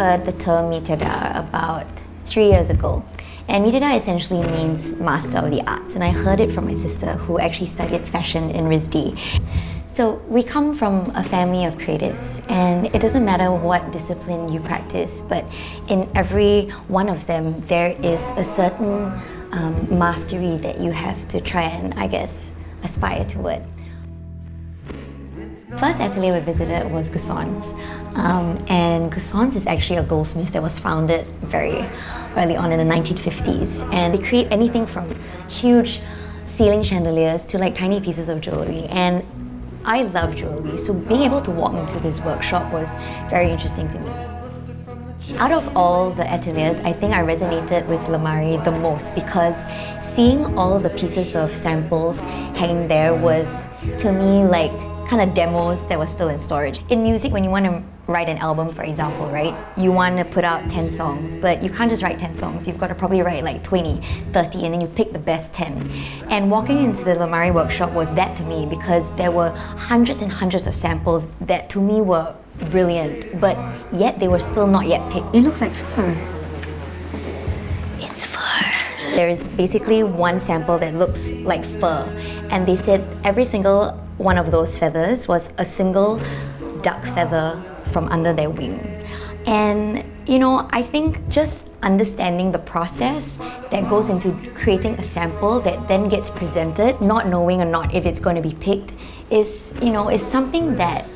heard the term Metiers about 3 years ago. And Metiers essentially means master of the arts, and I heard it from my sister who actually studied fashion in RISD. So we come from a family of creatives, and it doesn't matter what discipline you practice, but in every one of them there is a certain mastery that you have to try and, I guess, aspire toward. First atelier we visited was Gousson's, and Gousson's is actually a goldsmith that was founded very early on in the 1950s, and they create anything from huge ceiling chandeliers to like tiny pieces of jewelry. And I love jewelry, so being able to walk into this workshop was very interesting to me. Out of all the ateliers, I think I resonated with Lemari the most because seeing all the pieces of samples hanging there was, to me, like kind of demos that were still in storage. In music, when you want to write an album, for example, right? You want to put out 10 songs, but you can't just write 10 songs. You've got to probably write like 20, 30, and then you pick the best 10. And walking into the Lemari workshop was that to me because there were hundreds and hundreds of samples that to me were brilliant, but yet they were still not yet picked. It looks like fur. It's fur. There is basically one sample that looks like fur, and they said every single one of those feathers was a single duck feather from under their wing. And you know, I think just understanding the process that goes into creating a sample that then gets presented, not knowing or not if it's going to be picked, is, you know, is something that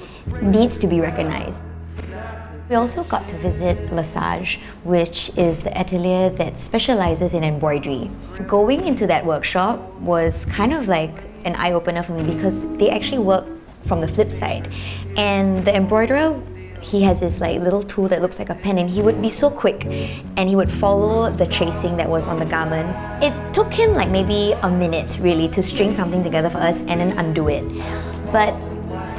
needs to be recognized. We also got to visit Lesage, which is the atelier that specializes in embroidery. Going into that workshop was kind of like an eye-opener for me because they actually work from the flip side. And the embroiderer, he has this like little tool that looks like a pen, and he would be so quick and he would follow the tracing that was on the garment. It took him like maybe a minute really to string something together for us and then undo it. But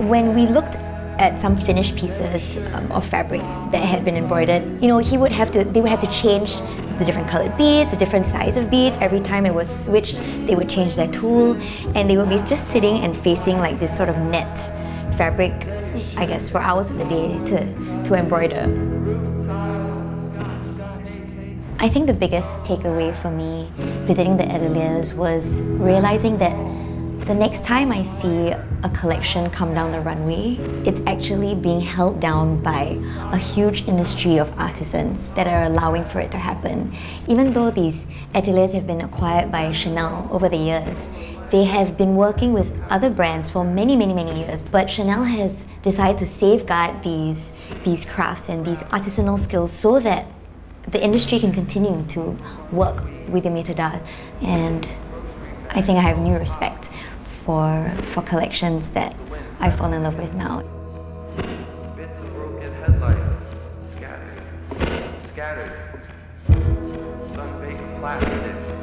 when we looked at some finished pieces of fabric that had been embroidered, you know, they would have to change the different colored beads, the different size of beads. Every time it was switched, they would change their tool, and they would be just sitting and facing like this sort of net fabric, I guess, for hours of the day to embroider. I think the biggest takeaway for me visiting the ateliers was realizing that the next time I see a collection come down the runway, it's actually being held down by a huge industry of artisans that are allowing for it to happen. Even though these ateliers have been acquired by Chanel over the years, they have been working with other brands for many, many, many years. But Chanel has decided to safeguard these crafts and these artisanal skills so that the industry can continue to work with the Metiers. And I think I have new respect for collections that I fall in love with now. Bits of broken headlights scattered. Sun-baked plastic.